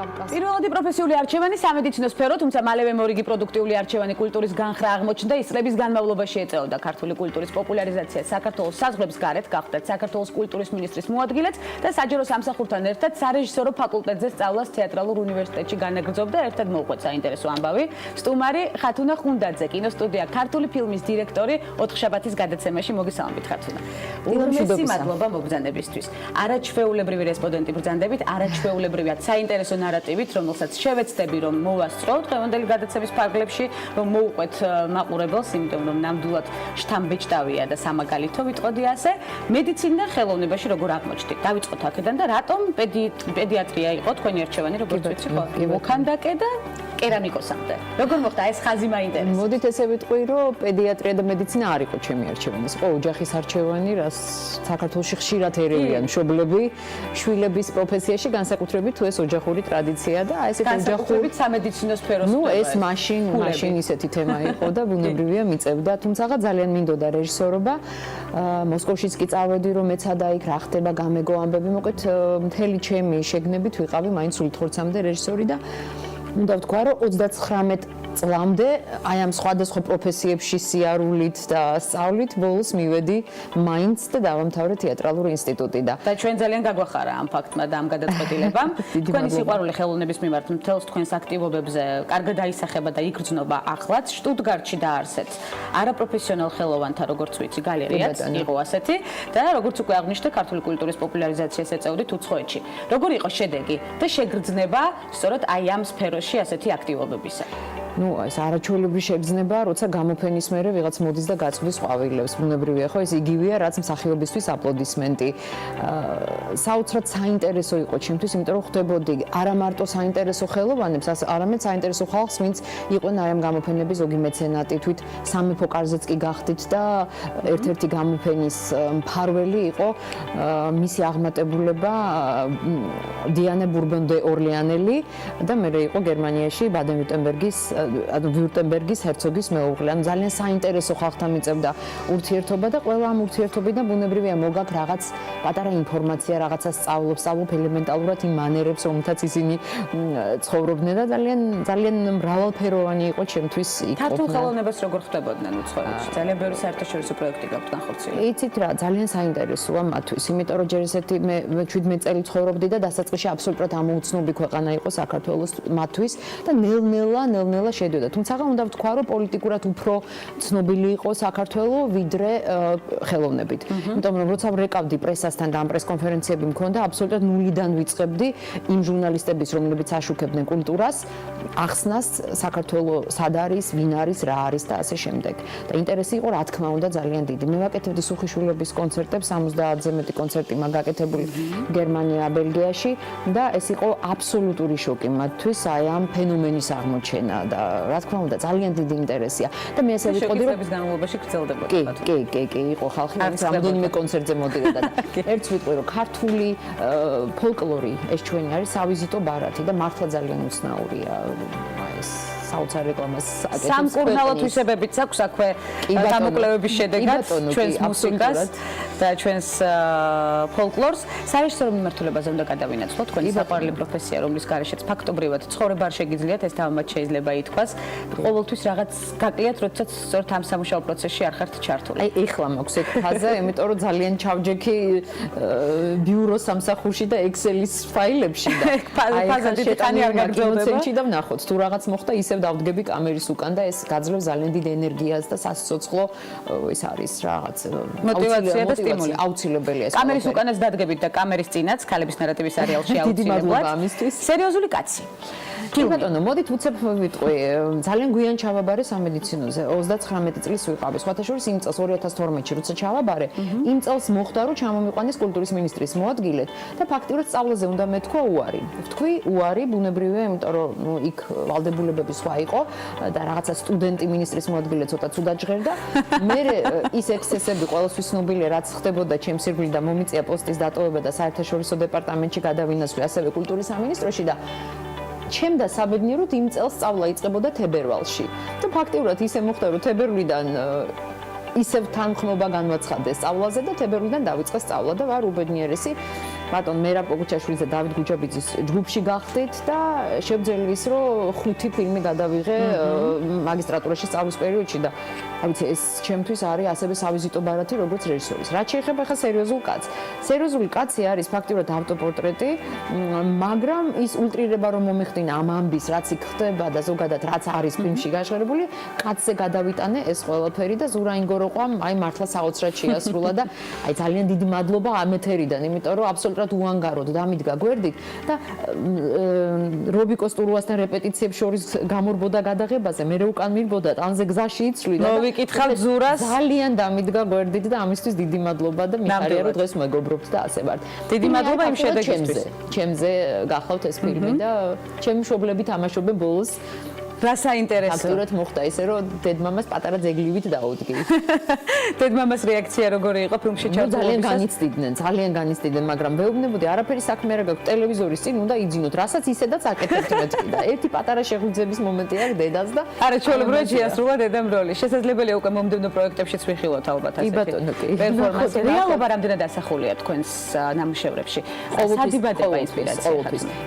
კავკასია. პირველადი პროფესიული არჩევანი სამედიცინო სფერო, თუმცა მალევე მორიგი პროდუქტიული არჩევანი კულტურის განხრა აღმოჩნდა ის წლების განმავლობაში ეწეოდა ქართული კულტურის პოპულარიზაციას საქართველოს საზღვრებს გარეთ, გახდათ საქართველოს კულტურის მინისტრის მოადგილეც და საჯარო სამსახურთან ერთად სარეჟისორო ფაკულტეტზე სწავლას თეატრალურ უნივერსიტეტში განაგრძობდა. ერთად მოუყვეთ საინტერესო ამბავი. სტუმარი ხათუნა ხუნდაძე, კინოსტუდია ქართული ფილმის დირექტორი 4 შაბათის გადაცემაში. მოგესალმებით ხათუნა. ულამაზესი მადლობა მოგბრძანებისთვის. არაჩვეულებრივი რესპონდენტი ბრძანდებით, არაჩვეულებრივად საინტერესო ნარატივით, რომელსაც შევეცდები რომ მოვასწროთ დღევანდელი გადაცემის ფარგლებში, რომ მოუყვეთ მაყურებელს, იმიტომ რომ ნამდვილად შთამბეჭდავია და სამაგალითო ვიტყოდი ასე. მედიცინა და ხელოვნებაში როგორ აღმოჩნდით? დავიწყოთ აქედან და რატომ პედიატრია იყო თქვენი არჩევანი, როგორც ვიცი ხო? მოქანდაკე და კერამიკოსამდე. როგორ მოხდა ეს ხაზი მაინტერესებს? მოდით ესე ვიტყვი, რომ პედიატრია და მედიცინა არ იყო ჩემი არჩევანი. ეს იყო ოჯახის არჩევანი, რაც საქართველოში ხშირად ერევიან მშობლები შვილების პროფესიაში, განსაკუთრებით თუ ეს ოჯახური ტრადიცია და აი ესეთი ოჯახური სამედიცინო სფეროს. ნუ ეს მაშინ ისეთი თემა იყო და ბუნებრივია მიწევდა, თუმცა ძალიან მინდოდა რეჟისორობა. მოსკოვშიც კი წავედი, რომ მეცადა იქ რა ხდება, გამეგო ამბები, მოკლედ მთელი ჩემი შეგნებით ვიყავი მაინც სულ 4-მდე რეჟისორი და უნდა ვთქვა, რომ 39 წლამდე აი ამ სხვადასხვა პროფესიებში სიარულით და სწავლით ბოლოს მივედი მაინც და დავამთავრე თეატრალური ინსტიტუტი და ჩვენ ძალიან გაგვახარა ამ ფაქტმა და ამ გადაწყვეტილებამ. თქვენი სიყვარული ხელოვნების მიმართ მთელს თქვენს აქტივობებზე კარგად აისახება და იგრძნობა ახლაც. შტუტგარტში დაარსეთ არაპროფესიონალ ხელოვანთა, როგორც ვიცი, გალერეაც იყო ასეთი და როგორც უკვე აღნიშნე, ქართული კულტურის პოპულარიზაციას ეწეოდით უცხოეთში. როგორი იყო შედეგი და შეგრძნება სწორედ აი ამ სფეროში ასეთი აქტივობებისა? ნუ ეს არაჩვეულებრივი შეგრძნება, როცა გამოფენის მერე ვიღაც მოდის და გაწვდის ყვავილებს. ბუნებრივია ხო, ეს იგივეა, რაც მსახიობისთვის აპლოდისმენტი. საოცრად საინტერესო იყო ჩემთვის, იმიტომ რომ ხვდებოდი არა მარტო საინტერესო ხელოვანებს, არამედ საინტერესო ხალხს, ვინც იყვნენ აი ამ გამოფენების ზოგი მეცენატი, თვით სამეფო კარზეც კი გახდით და ერთ-ერთი გამოფენის მფარველი იყო მისი აღმატებულება დიანე ბურბონ დე ორლეანელი და მე იყო გერმანიაში ბადენ-ვიურტემბერგის ვიურტემბერგის ჰერცოგის მეუღლე. ანუ ძალიან საინტერესო ხალხთან მიწევდა ურთიერთობა და ყველა ამ ურთიერთობიდან ბუნებრივია მოგაქვს რაღაც პატარა ინფორმაცია, რაღაცა სწავლობ ელემენტალურად იმ მანერებს, რომელთაც ისინი ცხოვრობდნენ და ძალიან მრავალფეროვანი იყო ჩემთვის იქ. ქართულ ხელოვნებას როგორ ხვდებოდნენ უცხოეთში? ძალიან ბევრი საერთაშორისო პროექტი გაქვთ განხორციელებული. იცით რა, ძალიან საინტერესოა მათთვის, იმიტომ რომ ჯერ ესეთი მე 17 წელი ცხოვრობდი და დასაწყისში აბსოლუტურად ამოუცნობი ქვეყანა იყო საქართველოს მათთვის და ნელ-ნელა შედიოდა. თუმცა უნდა ვთქვა, რომ პოლიტიკურად უფრო ცნობილი იყო საქართველო ვიდრე ხელოვნებით. იმიტომ რომ როცა ვრეკავდი პრესასთან და ამ პრესკონფერენციები მქონდა, აბსოლუტურად ნულიდან ვიწყებდი იმ ჟურნალისტების, რომლებიც აშუქებდნენ კულტურას, ახსნას საქართველო სად არის, ვინ არის, რა არის და ასე შემდეგ. და ინტერესი იყო, რა თქმა უნდა, ძალიან დიდი. მე ვაკეთებდი სუხიშვილების კონცერტებს, 70-ზე მეტი კონცერტი მაგ გაკეთებული გერმანია, ბელგიაში და ეს იყო აბსოლუტური შოკი მათთვის, აი ამ ფენომენის აღმოჩენა და რა თქმა უნდა ძალიან დიდი ინტერესია და მე ესე ვიტყოდი რომ განმავლობაში გრძელდებოდა. კი, იყო ხალხი, ვინც რამდენიმე კონცერტზე მოდიოდა და ერთს ვიტყვი რომ ქართული ფოლკლორი ეს ჩვენი არის სავიზიტო ბარათი და მართლა ძალიან უცნაურია ეს საოცარ რეკლამას აკეთებს. სამკურნალო თვისებებიც აქვს აქვე გამოკვლევების შედეგად ჩვენს მუსიკას და ჩვენს ფოლკლორს. სარეჟისორო მიმართულებაზე უნდა გადავინაცვლოთ თქვენი საყვარელი პროფესია, რომლის გარეშეც ფაქტობრივად ცხოვრება არ შეგიძლიათ, ეს თავმაც შეიძლება ითქვას. ყოველთვის რაღაც გაკლიათ, როდესაც სწორედ ამ სამუშაო პროცესში არ ხართ ჩართული. აი ეხლა მაქვს ეგ ფაზა, იმიტომ რომ ძალიან ჩავჯექი ბიუროს სამსახურში და Excel-ის ფაილებში და ფაზა დიდხანი არ გაგრძელდება. და ვნახოთ, თუ რაღაც მოხდა, ისევ დავდგები კამერის უკან და ეს გაძლევს ძალიან დიდ ენერგიას და სასიცოცხლო ის არის რაღაც მოტივაცია და სტიმული. აუცილებელია ეს. კამერის უკანაც დადგებით და კამერის წინაც ქალების ნარატივის სერიალში დიდი აუცილებლად. მადლობა ამისთვის. სერიოზული კაცი. კი ბატონო, მოდით უცებ ვიტყვი. ძალიან გვიან ჩავაბარე სამედიცინოზე. 39 წლის ვიყავი. სხვათა შორის იმ წელს 2012-ში როცა ჩავაბარე, იმ წელს მოხდა რომ ჩამომიყვანეს კულტურის მინისტრის მოადგილედ და ფაქტიურად სწავლაზე უნდა მეთქვა უარი. ვთქვი უარი, ბუნებრივია, იმიტომ რომ იქ ვალდებულებები სხვა იყო და რაღაცა სტუდენტი მინისტრის მოადგილე ცოტა ცუდად ჟღერდა. მე ის ექსცესები ყოველთვის ცნობილია, რაც ხდებოდა ჩემს ირგვლივ და მომიწია პოსტის დატოვება და საერთაშორისო დეპარტამენტში გადავინაცვლე ასევე კულტურის სამინისტროში და ჩემდა საბედნიეროდ იმ წელს სწავლა იწყებოდა თებერვალში. და ფაქტიურად ისე მოხდა, რომ თებერვლიდან ისევ თანხმობა განვაცხადეს სწავლაზე და თებერვლიდან დავიწყე სწავლა და ვარ უბედნიერესი ბატონ მერაბ პოგუჩაშვილის და დავით გუჯაბიძის ჯგუფში გახდით და შევძელი ის რომ 5 ფილმი გადავიღე მაგისტრატურაში სწავლის პერიოდში და ვიცი ეს ჩემთვის არის ასევე სავიზიტო ბარათი როგორც რეჟისორის. რაც შეეხება ხა სერიოზულ კაცს. სერიოზული კაცი არის ფაქტიურად ავტოპორტრეტი, მაგრამ ის ულტრირება რომ მომეხდინა ამ ამბის რაც იქ ხდება და ზოგადად რაც არის ფილმში გაშერებული, კაცზე გადავიტანე ეს ყველაფერი და ზურაინგო როყვამ აი მართლა საოცრად შეასრულა და აი ძალიან დიდი მადლობა ამ ეთერიდან, იმიტომ რომ აბსოლუტურად უანგაროდ დამიდგა გვერდით და რობიკოს ტურუასთან რეპეტიციებს შორის გამორბოდა გადაღებაზე, მე უკან მირბოდა ტანზე გზაში იცვლიდა და მოვიკითხავ ზურას ძალიან დამიდგა გვერდით და ამისთვის დიდი მადლობა და მიხარია რომ დღეს მეგობრობთ და ასე ვართ. დიდი მადლობა იმ შედეგისთვის. ჩემზე გახლავთ ეს ფილმი და ჩემი მშობლები თამაშობენ ბოლოს. რა საინტერესო. აქტიურად მოხდა ისე რომ დედმამას პატარა ძეგლივით დაუდგი. დედმამას რეაქცია როგორი იყო ფილმში ჩართულობისას? ძალიან განიცდიდნენ, მაგრამ ვეუბნებოდი არაფერი საქმე არ გაქვს ტელევიზორის წინ უნდა იძინოთ, რასაც ისედაც აკეთებთ მეთქი და ერთი პატარა შეხვიძების მომენტი აქვს დედას და არა ჩვეულებრივად შეასრულა დედამ როლი. შესაძლებელია უკვე მომდევნო პროექტებშიც ვიხილოთ ალბათ ასეთი. ბატონო კი. პერფორმანსი. რეალობა რამდენად ასახულია თქვენს ნამუშევრებში? სადიბადება ინსპირაცია.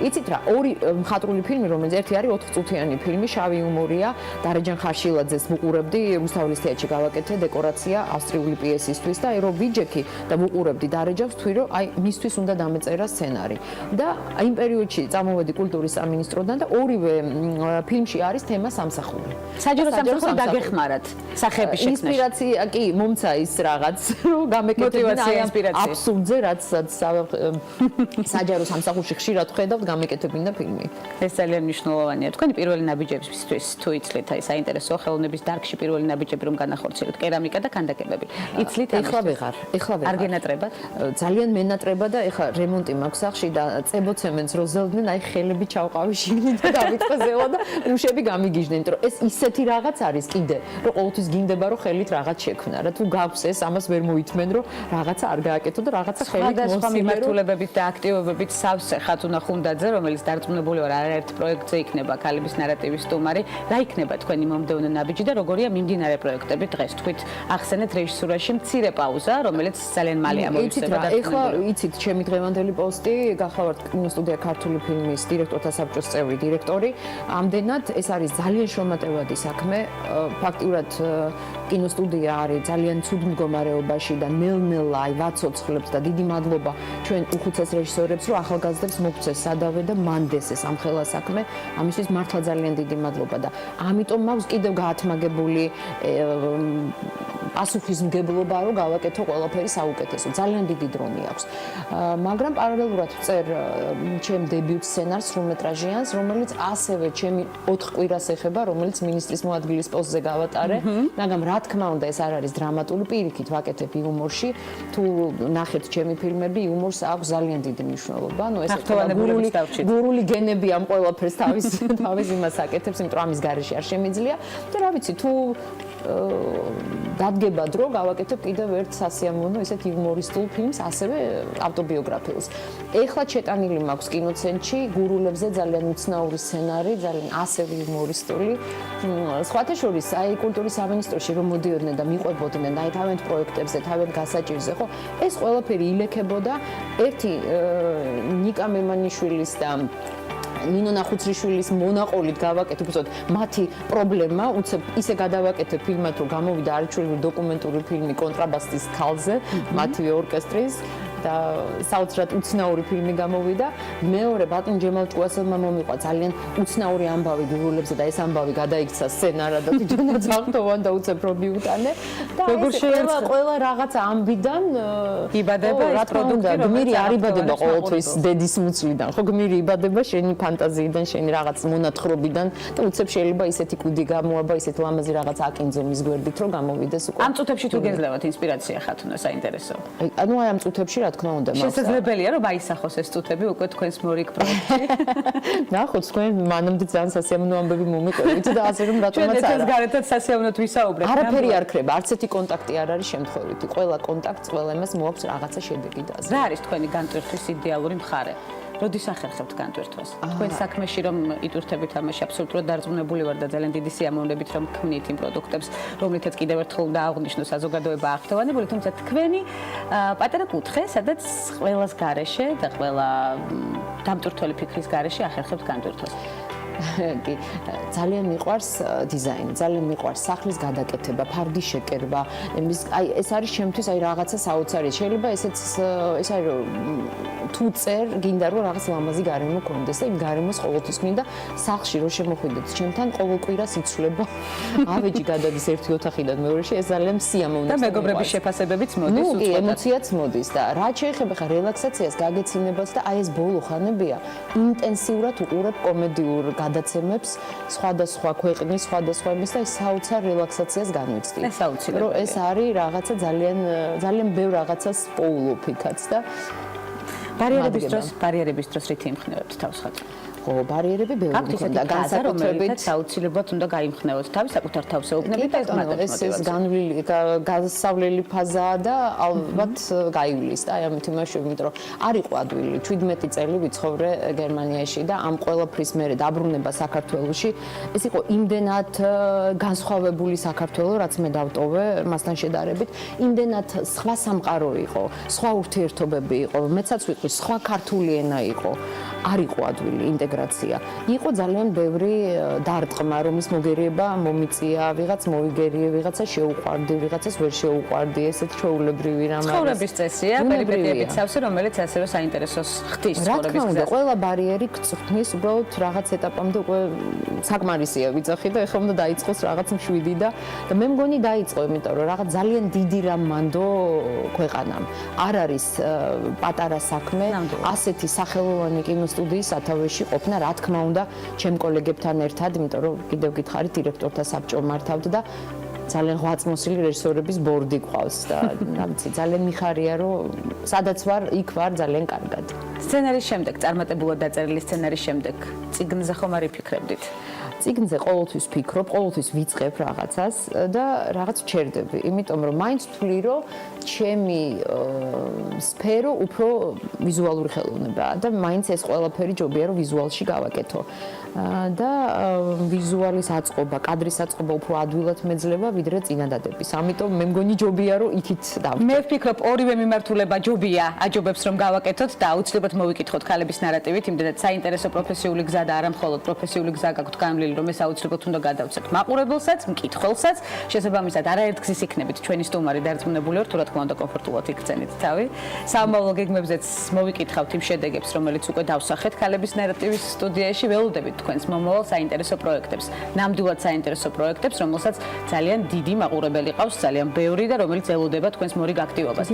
იცით რა, ორი მხატვრული ფილმი, რომელიც ერთი არის 4 წუთიანი ფილმი შავი უმორია, დარეჯან ხარშილაძეს ვუყურებდი რუსთაველის თეატრში გავაკეთე დეკორაცია ავსტრიული პიესისთვის და რო ვიჯექი და ვუყურებდი დარეჯავს თქვი რომ აი მისთვის უნდა დამეწერა სცენარი და იმ პერიოდში წამოვედი კულტურის სამინისტროდან და ორივე ფილმში არის თემა სამსახური. საჯარო სამსახური დაგეხმარათ სახეების შექმნაში. ინსპირაცია კი მომცა ის რაღაც რომ გამეკეთებინა აი ამ აბსურდზე რაც საჯარო სამსახურში ხშირად ხედავთ გამეკეთებინა ფილმი. ეს ძალიან მნიშვნელოვანია. თქვენი პირველი ნაბიჯებისთვის თუ იცლით აი საინტერესო ხელოვნების დარგში პირველი ნაბიჯები რომ განახორციელოთ კერამიკა და ქანდაკებები. იცლით ეხლა ვეღარ. არ გენატრებათ? ძალიან მენატრება და ეხლა რემონტი მაქვს სახში და წებოცემენს რო ზელდნენ აი ხელები ჩავყავი შიგნით და დავიტყვეზელა და უშები გამიგიჟდნენ, იმიტომ რომ ეს ისეთი რაღაც არის კიდე, რომ ყოველთვის გინდება რომ ხელით რაღაც შექმნა. რა თუ გაქვს ეს ამას ვერ მოითმენ რომ რაღაცა არ გააკეთო და რაღაცა ხელით სხვა მიმართულებებით და აქტივობებით სავსე ხათუნა ხუნდაძე, რომელიც დარწმუნებული ვარ არაერთ პროექტზე იქნება ქალების ნარატივის სტუმარი, რა იქნება თქვენი მომდევნო ნაბიჯი და როგორია მიმდინარე პროექტები დღეს? თქვით ახსენეთ რეჟისურაში მცირე პაუზა, რომელიც ძალიან მალე ამოიხსნება და ეხლა იცით ჩემი დღევანდელი პოსტი, გახლავართ კინოსტუდია ქართული ფილმის დირექტორთა საბჭოს წევრი დირექტორი. ამდენად ეს არის ძალიან შრომატევადი საქმე. ფაქტიურად კინოსტუდია არის ძალიან ცუდ მდგომარეობაში და ნელ-ნელა აი ვაცოცხლებთ და დიდი მადლობა ჩვენ უხუცეს რეჟისორებს, რომ ახალგაზრდებს მოგცეს სადავე და მანდეს ეს ამხელა საქმე. ამისთვის მართლა ძალიან დიდი მადლობა და ამიტომ მაქვს კიდევ გაათმაგებული პასუხისმგებლობა რომ გავაკეთო ყველაფერი საუკეთესო. ძალიან დიდი დრომი აქვს. მაგრამ პარალელურად ვწერ ჩემ დებიუტ სცენარს სრულმეტრაჟიანს, რომელიც ასევე ჩემი 4 კვირას ეხება, რომელიც მინისტრის მოადგილის პოსტზე გავატარე. მაგრამ რა თქმა უნდა ეს არ არის დრამატული, პირიქით ვაკეთებ იუმორში. თუ ნახეთ ჩემი ფილმები, იუმორს აქვს ძალიან დიდი მნიშვნელობა. ანუ ეს გურული გენები ამ ყველაფერს თავის იმას აკეთებს, იმიტომ რომ ამის გარეშე არ შემიძლია. და რა ვიცი, თუ დადგება დრო, გავაკეთებ კიდევ ერთ სასიამოვნო ესეთ იუმორისტულ ფილმს, ასევე ავტობიოგრაფიულს. ეხლა ჩეტანილი მაქვს კინოცენტრში გურულებზე ძალიან უცნაური სცენარი, ძალიან ასევე იუმორისტული. სხვათა შორის, აი კულტურის სამინისტროში რომ მოდიოდნენ და მიყვებოდნენ აი თავიანთ პროექტებზე, თავიანთ გასაჭირზე, ხო? ეს ყველაფერი ილექებოდა ერთი ნიკა მემანიშვილის და ნინო ნახუცრიშვილის მონაყოლით გავაკეთებ, უბრალოდ მათი პრობლემა, უცებ ისე გადავაკეთებ ფილმად, რომ გამოვიდა არჩეული დოკუმენტური ფილმი კონტრაბასის ქალზე, მათივე ორკესტრის და საოცრად უცნაური ფილმი გამოვიდა. მეორე ბატონ ჯემალ ჭუასელმა მომიყვა ძალიან უცნაური ამბავი გურულებზე და ეს ამბავი გადაიქცა სცენარად და თვითონაც აღტოვან და უცებ პროდიუტანე და ყველა რაღაც ამბიდან იბადება ეს პროდუქტი, გმირი არ იბადება ყოველთვის დედის მუცლიდან, ხო გმირი იბადება შენი ფანტაზიიდან, შენი რაღაც მონათხრობიდან და უცებ შეიძლება ისეთი კუდი გამოაბა, ისეთ ლამაზი რაღაც აკინძო მის გვერდით, რომ გამოვიდეს უკვე. ამ წუთებში თუ გეძლევათ ინსპირაცია ხათუნა, საინტერესო. ანუ აი ამ წუთებში რა თქმა უნდა მაქვს. შესაძლებელია რომ აისახოს ეს წუთები უკვე თქვენს მორიგ პროექტში. ნახოთ თქვენ მანამდე ძალიან სასიამოვნო ამბები მომიყვებით და ასე რომ რატომაც არა. ჩვენ ეს გარეთაც სასიამოვნოდ ვისაუბრებთ. არაფერი არ ქრება, არც ერთი კონტაქტი არ არის შემთხვევითი. ყველა კონტაქტს, ყველა იმას მოაქვს რაღაცა შედეგი და ასე. რა არის თქვენი განწვრთნის იდეალური მხარე? როდის ახერხებთ განტვირთვას? თქვენ საქმეში რომ იტვირთებით ამაში აბსოლუტურად დარწმუნებული ვარ და ძალიან დიდი სიამოვნებით რომ ქმნით იმ პროდუქტებს, რომლითაც კიდევ ერთხელ უნდა აღვნიშნო საზოგადოება აღტევანებული, თუმცა თქვენი პატარა კუთხე, სადაც ყველას გარეშე და ყველა დამტვირთველი ფიქრის გარეშე ახერხებთ განტვირთვას. კი, ძალიან მიყვარს დიზაინი, ძალიან მიყვარს სახლის გადაკეთება, ფარდის შეკერება. ეს არის ჩემთვის რაღაცა საოცარი. შეიძლება ეს არის რომ თუ წერ, გინდა რომ რაღაც ლამაზი გარემო გქონდეს და იმ გარემოს ყოველთვის მინდა სახლში რომ შემოხვიდეთ ჩემთან ყოველ კვირას იცვლება. ავეჯი გადადის ერთი ოთახიდან მეორეში, ეს ძალიან სიამოვნებს. და მეგობრების შეფასებებიც მოდის უწყვეტად. კი, ემოციაც მოდის და რაც შეეხება ხა რელაქსაციას, გაგეცინებას და აი ეს ბოლო ხანებია ინტენსიურად უყურებ კომედიურ გადაცემებს სხვადასხვა ქვეყნის, სხვადასხვა იმის და საოცარ რელაქსაციას განვიცდი. ეს აუცილებელი. რომ ეს არის რაღაცა ძალიან ბევრ რაღაცას პოულობ იქაც და ბარიერების დროს რითი იმხნევებთ თავს ხატვა? ხო, ბარიერები ბევრი მქონდა, განსაკუთრებით საუცილებლად უნდა გაიმხნევოთ თავი საკუთარ თავს ეუბნებით და ეს გასავლელი ფაზაა და ალბათ გაივლის და აი ამით იმაში, იმიტომ რომ არ იყო ადვილი 17 წელი ვიცხოვრე გერმანიაში და ამ ყველაფრის მერე დაბრუნება საქართველოში ეს იყო იმდენად განსხვავებული საქართველო, რაც მე დავტოვე მასთან შედარებით, იმდენად სხვა სამყარო იყო, სხვა ურთიერთობები იყო, მეცაც ვიყო, სხვა ქართული ენა იყო, არ იყო ადვილი ინტეგრაცია. იყო ძალიან ბევრი დარტყმა, რომის მოგერიება მომიწია, ვიღაც მოიგერიე, ვიღაცა შეუყვარდი, ვიღაცას ვერ შეუყვარდი, ესეთ ჩვეულებრივი რამ არის. ცხოვრების წესია, პერიპეტიებით სავსე, რომელიც ასევე საინტერესოს ხდის ცხოვრების გზას. ყველა ბარიერი გწვნის, უბრალოდ რაღაც ეტაპამდე უკვე საკმარისია ვიძახი და ეხლა უნდა დაიწყოს რაღაც მშვიდი და მე მგონი დაიწყო, იმიტომ რომ რაღაც ძალიან დიდი რამ მანდო ქვეყანამ. არ არის პატარა საქმე, ასეთი სახელოვანი კინოსტუდიის სათავეში ყოფნა, რა თქმა უნდა, ჩემ კოლეგებთან ერთად, იმიტომ რომ კიდევ გითხარით, დირექტორთა საბჭო მართავთ და ძალიან ღვაწლმოსილი რეჟისორების ბორდი გვყავს და რა ვიცი, ძალიან მიხარია, რომ სადაც ვარ, იქ ვარ ძალიან კარგად. სცენარის შემდეგ, წარმატებულად დაწერილი სცენარის შემდეგ, წიგნზე ხომ არ იფიქრებდით? წიგნზე ყოველთვის ვფიქრობ, ყოველთვის ვიწყებ რაღაცას და რაღაც ვჩერდები, იმიტომ რომ მაინც ვთვლი, რომ ჩემი სფერო უფრო ვიზუალური ხელოვნებაა და მაინც ეს ყველაფერი ჯობია რომ ვიზუალში გავაკეთო. და ვიზუალის აწყობა, კადრის აწყობა უფრო ადვილად მეძლება ვიდრე წინადადების. ამიტომ მე მგონი ჯობია რომ იქით დავწერ. მე ვფიქრობ ორივე მიმართულება ჯობია, აჯობებს რომ გავაკეთოთ და აუცილებლად მოვიკითხოთ ქალების ნარატივით, იმდენად საინტერესო პროფესიული გზა და არა მხოლოდ პროფესიული გზა გაქვთ განვლილი, რომ ეს აუცილებლად უნდა გადავცეთ მაყურებელსაც, მკითხველსაც, შესაბამისად არაერთ გზის იქნებით ჩვენი სტუმარი დარწმუნებული ვარ, თუ რა თქმა უნდა კომფორტულად იქცენით თავი. სამომავლო გეგმებზეც მოვიკითხავთ იმ შედეგებს, რომელიც უკვე დავსახეთ ქალების ნარატივის სტუდიაში, ველოდებით თქვენს მომავალ საინტერესო პროექტებს. ნამდვილად საინტერესო პროექტებს, რომელსაც ძალიან დიდი მაყურებელი ყავს, ძალიან ბევრი და რომელიც ელოდება თქვენს მორიგ აქტივობას.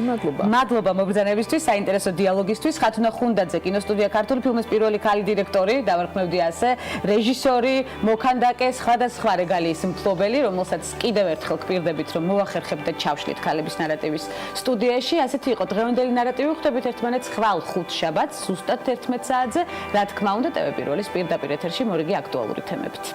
მადლობა მობრძანებისთვის, საინტერესო დიალოგისთვის. ხათუნა ხუნდაძე, კინოსტუდია ქართული ფილმის პირველი ქალი დირექტორი, დავარქმევდი ასე, რეჟისორი, მოქანდაკე, სხვადასხვა რეგალიის მფლობელი, რომელსაც კიდევ ერთხელ გვპირდებით, რომ მოახერხებთ და ჩავშლით ქალების ნარატივის სტუდიაში. ასეთი იყო დღევანდელი ნარატივი. ხვდებით ერთმანეთს ხვალ ხუთ შაბათს, ზუსტად 11 საათზე. რა თქმა უნდა, ტელე პირველის პირდაპირ ეთერში მორიგი აქტუალური თემებით.